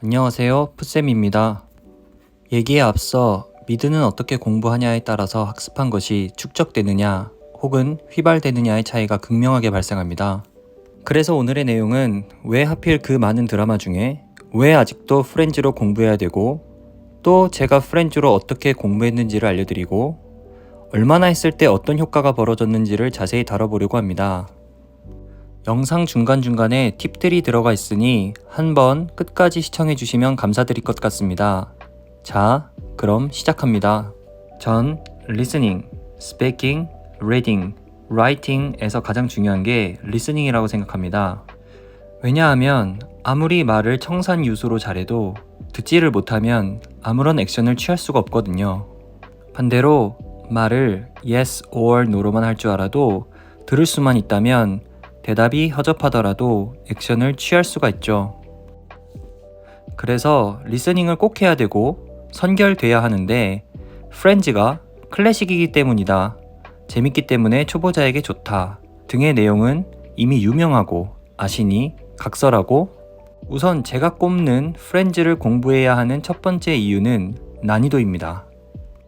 안녕하세요, 푸쌤입니다. 얘기에 앞서 미드는 어떻게 공부하냐에 따라서 학습한 것이 축적되느냐 혹은 휘발되느냐의 차이가 극명하게 발생합니다. 그래서 오늘의 내용은 왜 하필 그 많은 드라마 중에 왜 아직도 프렌즈로 공부해야 되고, 또 제가 프렌즈로 어떻게 공부했는지를 알려드리고 얼마나 했을 때 어떤 효과가 벌어졌는지를 자세히 다뤄보려고 합니다. 영상 중간중간에 팁들이 들어가 있으니 한번 끝까지 시청해주시면 감사드릴 것 같습니다. 자, 그럼 시작합니다. 전 listening, speaking, reading, writing에서 가장 중요한 게 listening이라고 생각합니다. 왜냐하면 아무리 말을 청산유수로 잘해도 듣지를 못하면 아무런 액션을 취할 수가 없거든요. 반대로 말을 yes or no로만 할 줄 알아도 들을 수만 있다면 대답이 허접하더라도 액션을 취할 수가 있죠. 그래서 리스닝을 꼭 해야 되고 선결돼야 하는데, 프렌즈가 클래식이기 때문이다, 재밌기 때문에 초보자에게 좋다 등의 내용은 이미 유명하고 아시니 각설하고, 우선 제가 꼽는 프렌즈를 공부해야 하는 첫 번째 이유는 난이도입니다.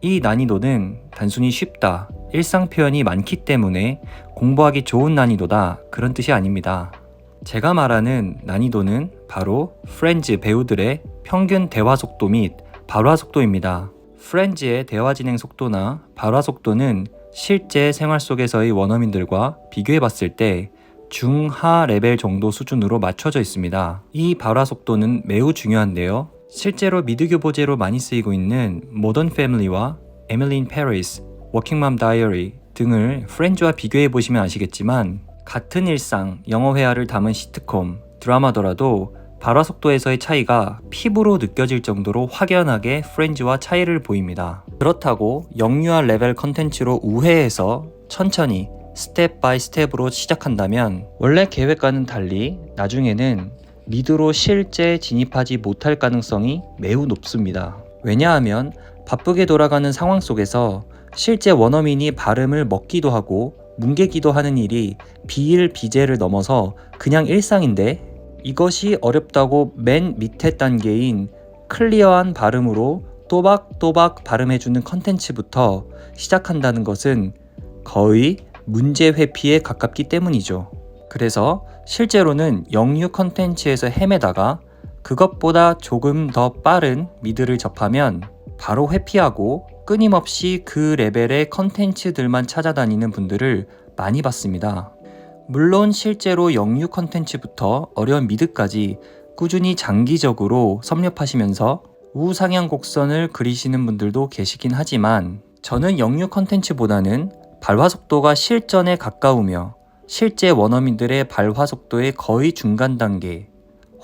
이 난이도는 단순히 쉽다, 일상 표현이 많기 때문에 공부하기 좋은 난이도다, 그런 뜻이 아닙니다. 제가 말하는 난이도는 바로 프렌즈 배우들의 평균 대화 속도 및 발화 속도입니다. 프렌즈의 대화 진행 속도나 발화 속도는 실제 생활 속에서의 원어민들과 비교해 봤을 때 중하 레벨 정도 수준으로 맞춰져 있습니다. 이 발화 속도는 매우 중요한데요. 실제로 미드 교보제로 많이 쓰이고 있는 모던 패밀리와 에밀리 인 페리스, 워킹맘 다이어리 등을 프렌즈와 비교해 보시면 아시겠지만, 같은 일상, 영어 회화를 담은 시트콤, 드라마더라도 발화 속도에서의 차이가 피부로 느껴질 정도로 확연하게 프렌즈와 차이를 보입니다. 그렇다고 영유아 레벨 컨텐츠로 우회해서 천천히 스텝 바이 스텝으로 시작한다면 원래 계획과는 달리 나중에는 미드로 실제 진입하지 못할 가능성이 매우 높습니다. 왜냐하면 바쁘게 돌아가는 상황 속에서 실제 원어민이 발음을 먹기도 하고 뭉개기도 하는 일이 비일비재를 넘어서 그냥 일상인데, 이것이 어렵다고 맨 밑에 단계인 클리어한 발음으로 또박또박 발음해주는 컨텐츠부터 시작한다는 것은 거의 문제 회피에 가깝기 때문이죠. 그래서 실제로는 영유 컨텐츠에서 헤매다가 그것보다 조금 더 빠른 미드를 접하면 바로 회피하고 끊임없이 그 레벨의 컨텐츠들만 찾아다니는 분들을 많이 봤습니다. 물론 실제로 영유 컨텐츠부터 어려운 미드까지 꾸준히 장기적으로 섭렵하시면서 우상향 곡선을 그리시는 분들도 계시긴 하지만, 저는 영유 컨텐츠보다는 발화 속도가 실전에 가까우며 실제 원어민들의 발화 속도의 거의 중간 단계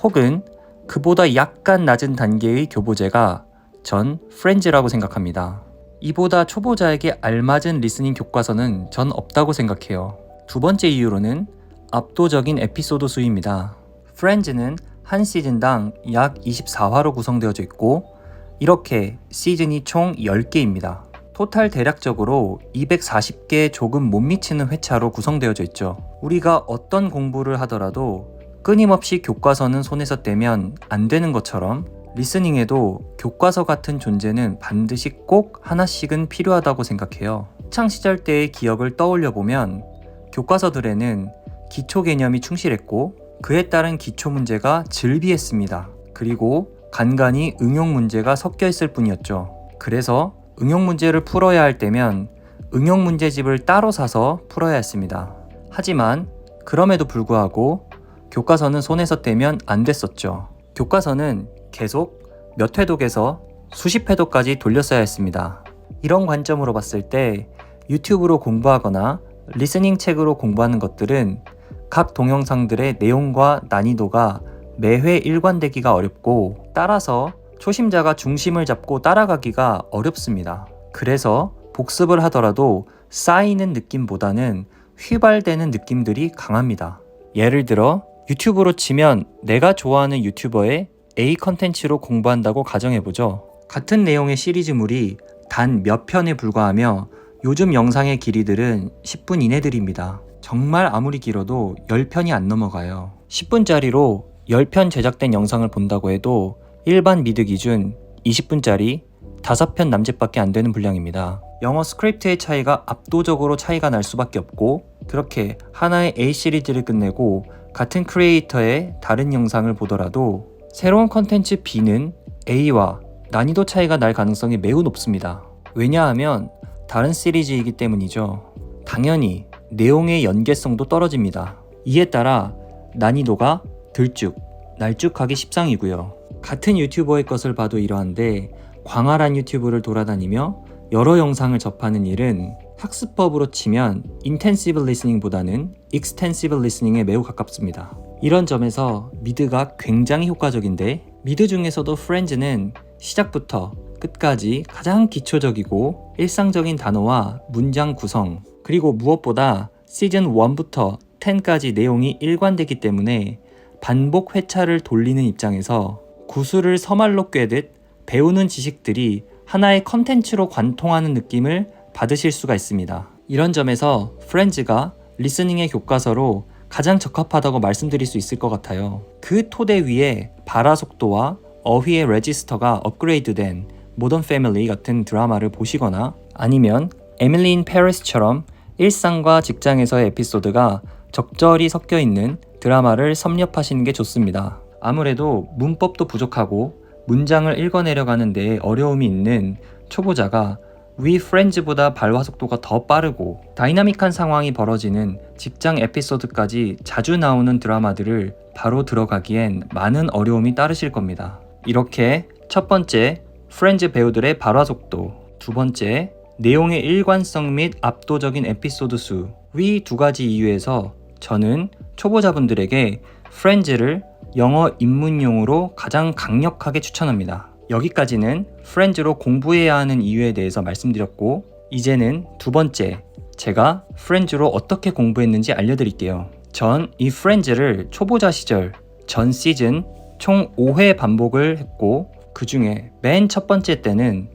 혹은 그보다 약간 낮은 단계의 교보제가 전 프렌즈라고 생각합니다. 이보다 초보자에게 알맞은 리스닝 교과서는 전 없다고 생각해요. 두 번째 이유로는 압도적인 에피소드 수입니다. 프렌즈는 한 시즌당 약 24화로 구성되어져 있고, 이렇게 시즌이 총 10개입니다. 토탈 대략적으로 240개 조금 못 미치는 회차로 구성되어져 있죠. 우리가 어떤 공부를 하더라도 끊임없이 교과서는 손에서 떼면 안 되는 것처럼 리스닝에도 교과서 같은 존재는 반드시 꼭 하나씩은 필요하다고 생각해요. 학창시절 때의 기억을 떠올려보면 교과서들에는 기초 개념이 충실했고 그에 따른 기초 문제가 즐비했습니다. 그리고 간간히 응용 문제가 섞여 있을 뿐이었죠. 그래서 응용 문제를 풀어야 할 때면 응용 문제집을 따로 사서 풀어야 했습니다. 하지만 그럼에도 불구하고 교과서는 손에서 떼면 안 됐었죠. 교과서는 계속 몇 회독에서 수십 회독까지 돌렸어야 했습니다. 이런 관점으로 봤을 때 유튜브로 공부하거나 리스닝 책으로 공부하는 것들은 각 동영상들의 내용과 난이도가 매회 일관되기가 어렵고, 따라서 초심자가 중심을 잡고 따라가기가 어렵습니다. 그래서 복습을 하더라도 쌓이는 느낌보다는 휘발되는 느낌들이 강합니다. 예를 들어 유튜브로 치면 내가 좋아하는 유튜버의 A 컨텐츠로 공부한다고 가정해보죠. 같은 내용의 시리즈물이 단 몇 편에 불과하며 요즘 영상의 길이들은 10분 이내들입니다. 정말 아무리 길어도 10편이 안 넘어가요. 10분짜리로 10편 제작된 영상을 본다고 해도 일반 미드 기준 20분짜리 5편 남짓밖에 안 되는 분량입니다. 영어 스크립트의 차이가 압도적으로 차이가 날 수밖에 없고, 그렇게 하나의 A 시리즈를 끝내고 같은 크리에이터의 다른 영상을 보더라도 새로운 컨텐츠 B는 A와 난이도 차이가 날 가능성이 매우 높습니다. 왜냐하면 다른 시리즈이기 때문이죠. 당연히 내용의 연계성도 떨어집니다. 이에 따라 난이도가 들쭉, 날쭉하기 십상이고요. 같은 유튜버의 것을 봐도 이러한데, 광활한 유튜브를 돌아다니며 여러 영상을 접하는 일은 학습법으로 치면 인텐시브 리스닝보다는 익스텐시브 리스닝에 매우 가깝습니다. 이런 점에서 미드가 굉장히 효과적인데, 미드 중에서도 프렌즈는 시작부터 끝까지 가장 기초적이고 일상적인 단어와 문장 구성, 그리고 무엇보다 시즌 1부터 10까지 내용이 일관되기 때문에 반복 회차를 돌리는 입장에서 구슬을 서말로 꿰듯 배우는 지식들이 하나의 컨텐츠로 관통하는 느낌을 받으실 수가 있습니다. 이런 점에서 프렌즈가 리스닝의 교과서로 가장 적합하다고 말씀드릴 수 있을 것 같아요. 그 토대 위에 발화 속도와 어휘의 레지스터가 업그레이드된 모던 패밀리 같은 드라마를 보시거나, 아니면 에밀리 인 페리스처럼 일상과 직장에서의 에피소드가 적절히 섞여 있는 드라마를 섭렵하시는 게 좋습니다. 아무래도 문법도 부족하고 문장을 읽어내려가는 데 어려움이 있는 초보자가 위 프렌즈보다 발화 속도가 더 빠르고 다이나믹한 상황이 벌어지는 직장 에피소드까지 자주 나오는 드라마들을 바로 들어가기엔 많은 어려움이 따르실 겁니다. 이렇게 첫 번째, 프렌즈 배우들의 발화 속도, 두 번째, 내용의 일관성 및 압도적인 에피소드 수, 위 두 가지 이유에서 저는 초보자분들에게 프렌즈를 영어 입문용으로 가장 강력하게 추천합니다. 여기까지는 프렌즈로 공부해야 하는 이유에 대해서 말씀드렸고, 이제는 두 번째, 제가 프렌즈로 어떻게 공부했는지 알려드릴게요. 전 이 프렌즈를 초보자 시절 전 시즌 총 5회 반복을 했고, 그 중에 맨 첫 번째 때는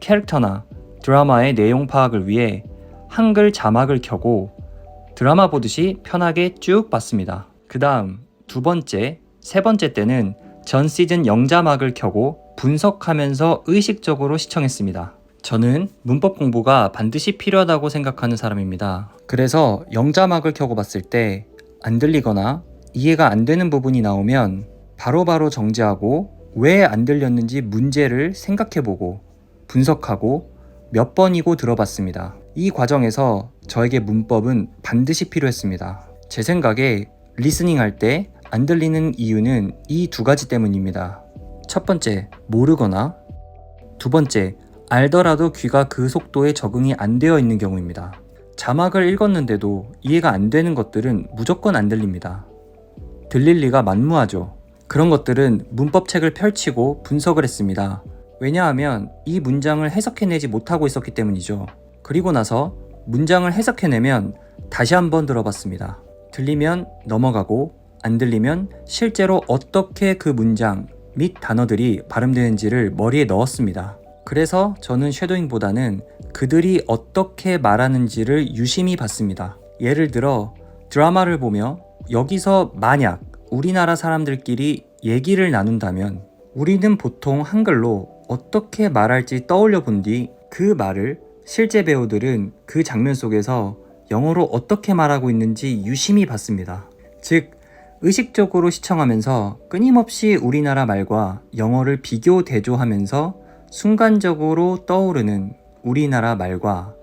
캐릭터나 드라마의 내용 파악을 위해 한글 자막을 켜고 드라마 보듯이 편하게 쭉 봤습니다. 그 다음 두 번째, 세 번째 때는 전 시즌 영자막을 켜고 분석하면서 의식적으로 시청했습니다. 저는 문법 공부가 반드시 필요하다고 생각하는 사람입니다. 그래서 영자막을 켜고 봤을 때 안 들리거나 이해가 안 되는 부분이 나오면 바로바로 정지하고 왜 안 들렸는지 문제를 생각해보고 분석하고 몇 번이고 들어봤습니다. 이 과정에서 저에게 문법은 반드시 필요했습니다. 제 생각에 리스닝 할 때 안 들리는 이유는 이 두 가지 때문입니다. 첫 번째, 모르거나, 두 번째, 알더라도 귀가 그 속도에 적응이 안 되어 있는 경우입니다. 자막을 읽었는데도 이해가 안 되는 것들은 무조건 안 들립니다. 들릴 리가 만무하죠. 그런 것들은 문법책을 펼치고 분석을 했습니다. 왜냐하면 이 문장을 해석해내지 못하고 있었기 때문이죠. 그리고 나서 문장을 해석해내면 다시 한번 들어봤습니다. 들리면 넘어가고, 안 들리면 실제로 어떻게 그 문장 및 단어들이 발음되는지를 머리에 넣었습니다. 그래서 저는 쉐도잉보다는 그들이 어떻게 말하는지를 유심히 봤습니다. 예를 들어 드라마를 보며 여기서 만약 우리나라 사람들끼리 얘기를 나눈다면 우리는 보통 한글로 어떻게 말할지 떠올려 본 뒤 그 말을 실제 배우들은 그 장면 속에서 영어로 어떻게 말하고 있는지 유심히 봤습니다. 즉, 의식적으로 시청하면서 끊임없이 우리나라 말과 영어를 비교 대조하면서 순간적으로 떠오르는 우리나라 말과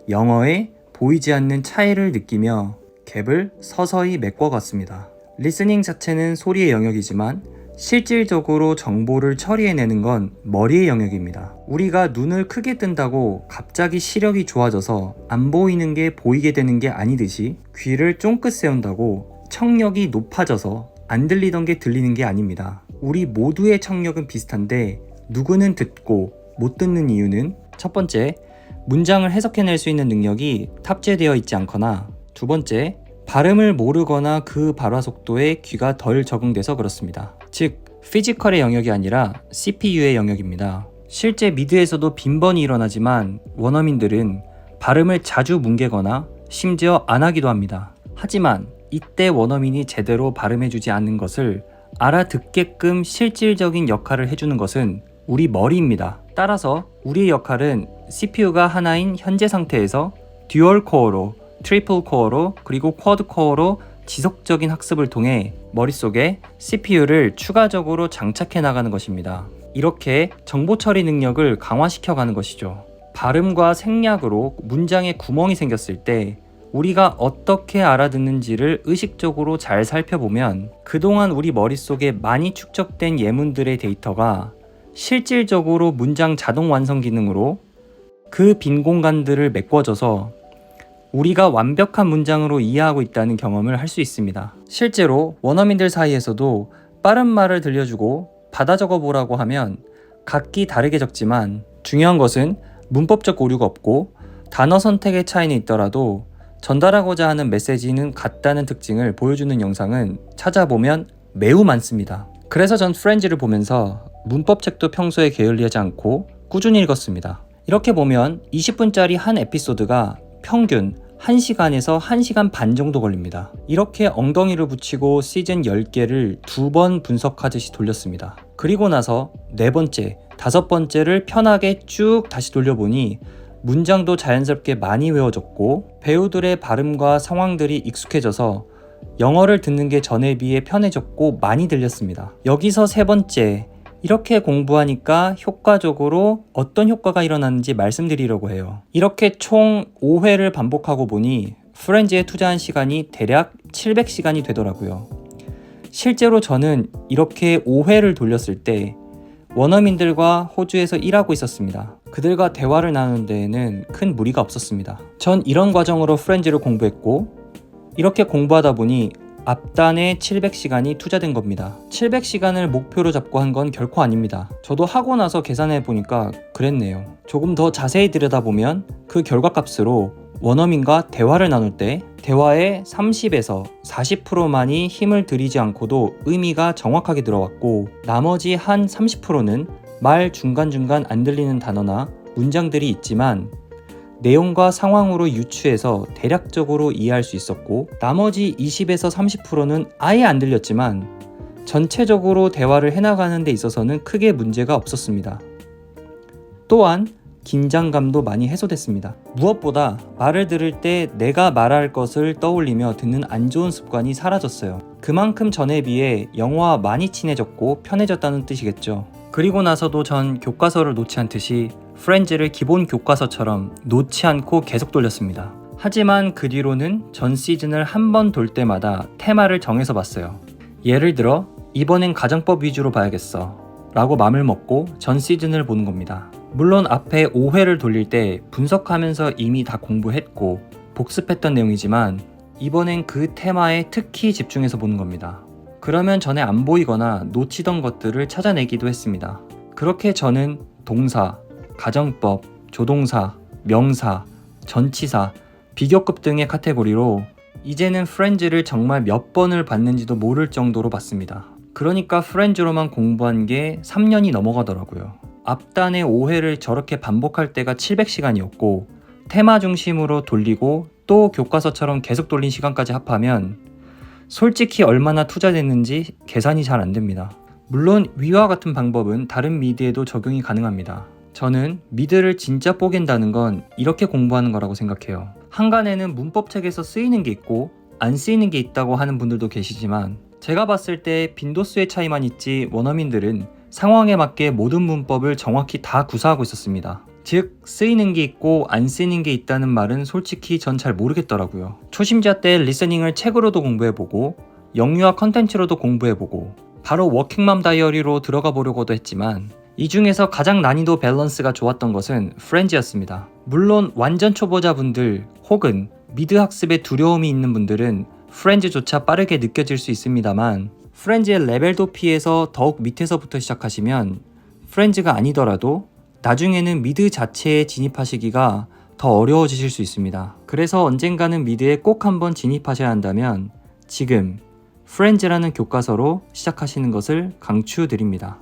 영어의 보이지 않는 차이를 느끼며 갭을 서서히 메꿔갔습니다. 리스닝 자체는 소리의 영역이지만 실질적으로 정보를 처리해내는 건 머리의 영역입니다. 우리가 눈을 크게 뜬다고 갑자기 시력이 좋아져서 안 보이는 게 보이게 되는 게 아니듯이 귀를 쫑긋 세운다고 청력이 높아져서 안 들리던 게 들리는 게 아닙니다. 우리 모두의 청력은 비슷한데 누구는 듣고 못 듣는 이유는 첫 번째, 문장을 해석해낼 수 있는 능력이 탑재되어 있지 않거나, 두 번째, 발음을 모르거나 그 발화 속도에 귀가 덜 적응돼서 그렇습니다. 즉, 피지컬의 영역이 아니라 CPU의 영역입니다. 실제 미드에서도 빈번히 일어나지만 원어민들은 발음을 자주 뭉개거나 심지어 안 하기도 합니다. 하지만 이때 원어민이 제대로 발음해주지 않는 것을 알아듣게끔 실질적인 역할을 해주는 것은 우리 머리입니다. 따라서 우리의 역할은 CPU가 하나인 현재 상태에서 듀얼 코어로, 트리플 코어로, 그리고 쿼드 코어로 지속적인 학습을 통해 머릿속에 CPU를 추가적으로 장착해 나가는 것입니다. 이렇게 정보 처리 능력을 강화시켜 가는 것이죠. 발음과 생략으로 문장에 구멍이 생겼을 때 우리가 어떻게 알아듣는지를 의식적으로 잘 살펴보면 그동안 우리 머릿속에 많이 축적된 예문들의 데이터가 실질적으로 문장 자동 완성 기능으로 그 빈 공간들을 메꿔줘서 우리가 완벽한 문장으로 이해하고 있다는 경험을 할 수 있습니다. 실제로 원어민들 사이에서도 빠른 말을 들려주고 받아 적어보라고 하면 각기 다르게 적지만 중요한 것은 문법적 오류가 없고 단어 선택의 차이는 있더라도 전달하고자 하는 메시지는 같다는 특징을 보여주는 영상은 찾아보면 매우 많습니다. 그래서 전 프렌즈를 보면서 문법책도 평소에 게을리하지 않고 꾸준히 읽었습니다. 이렇게 보면 20분짜리 한 에피소드가 평균 1시간에서 1시간 반 정도 걸립니다. 이렇게 엉덩이를 붙이고 시즌 10개를 2번 분석하듯이 돌렸습니다. 그리고 나서 4번째, 5번째를 편하게 쭉 다시 돌려보니 문장도 자연스럽게 많이 외워졌고 배우들의 발음과 상황들이 익숙해져서 영어를 듣는 게 전에 비해 편해졌고 많이 들렸습니다. 여기서 3번째, 이렇게 공부하니까 효과적으로 어떤 효과가 일어나는지 말씀드리려고 해요. 이렇게 총 5회를 반복하고 보니 프렌즈에 투자한 시간이 대략 700시간이 되더라고요. 실제로 저는 이렇게 5회를 돌렸을 때 원어민들과 호주에서 일하고 있었습니다. 그들과 대화를 나누는 데에는 큰 무리가 없었습니다. 전 이런 과정으로 프렌즈를 공부했고 이렇게 공부하다 보니 앞단에 700시간이 투자된 겁니다. 700시간을 목표로 잡고 한 건 결코 아닙니다. 저도 하고 나서 계산해 보니까 그랬네요. 조금 더 자세히 들여다보면 그 결과값으로 원어민과 대화를 나눌 때 대화의 30에서 40%만이 힘을 들이지 않고도 의미가 정확하게 들어왔고 나머지 한 30%는 말 중간중간 안 들리는 단어나 문장들이 있지만 내용과 상황으로 유추해서 대략적으로 이해할 수 있었고 나머지 20에서 30%는 아예 안 들렸지만 전체적으로 대화를 해나가는 데 있어서는 크게 문제가 없었습니다. 또한 긴장감도 많이 해소됐습니다. 무엇보다 말을 들을 때 내가 말할 것을 떠올리며 듣는 안 좋은 습관이 사라졌어요. 그만큼 전에 비해 영어와 많이 친해졌고 편해졌다는 뜻이겠죠. 그리고 나서도 전 교과서를 놓지 않듯이 프렌즈를 기본 교과서처럼 놓지 않고 계속 돌렸습니다. 하지만 그 뒤로는 전 시즌을 한 번 돌 때마다 테마를 정해서 봤어요. 예를 들어 이번엔 가정법 위주로 봐야겠어 라고 맘을 먹고 전 시즌을 보는 겁니다. 물론 앞에 5회를 돌릴 때 분석하면서 이미 다 공부했고 복습했던 내용이지만 이번엔 그 테마에 특히 집중해서 보는 겁니다. 그러면 전에 안 보이거나 놓치던 것들을 찾아내기도 했습니다. 그렇게 저는 동사, 가정법, 조동사, 명사, 전치사, 비교급 등의 카테고리로 이제는 프렌즈를 정말 몇 번을 봤는지도 모를 정도로 봤습니다. 그러니까 프렌즈로만 공부한 게 3년이 넘어가더라고요. 앞단의 5회를 저렇게 반복할 때가 700시간이었고 테마 중심으로 돌리고 또 교과서처럼 계속 돌린 시간까지 합하면 솔직히 얼마나 투자됐는지 계산이 잘 안 됩니다. 물론 위와 같은 방법은 다른 미드에도 적용이 가능합니다. 저는 미드를 진짜 뽀갠다는 건 이렇게 공부하는 거라고 생각해요. 한간에는 문법책에서 쓰이는 게 있고 안 쓰이는 게 있다고 하는 분들도 계시지만 제가 봤을 때 빈도수의 차이만 있지 원어민들은 상황에 맞게 모든 문법을 정확히 다 구사하고 있었습니다. 즉 쓰이는 게 있고 안 쓰이는 게 있다는 말은 솔직히 전 잘 모르겠더라고요. 초심자 때 리스닝을 책으로도 공부해보고 영유아 컨텐츠로도 공부해보고 바로 워킹맘 다이어리로 들어가 보려고도 했지만 이 중에서 가장 난이도 밸런스가 좋았던 것은 프렌즈였습니다. 물론 완전 초보자분들 혹은 미드 학습에 두려움이 있는 분들은 프렌즈조차 빠르게 느껴질 수 있습니다만 프렌즈의 레벨 도피에서 더욱 밑에서부터 시작하시면 프렌즈가 아니더라도 나중에는 미드 자체에 진입하시기가 더 어려워지실 수 있습니다. 그래서 언젠가는 미드에 꼭 한번 진입하셔야 한다면 지금 프렌즈라는 교과서로 시작하시는 것을 강추드립니다.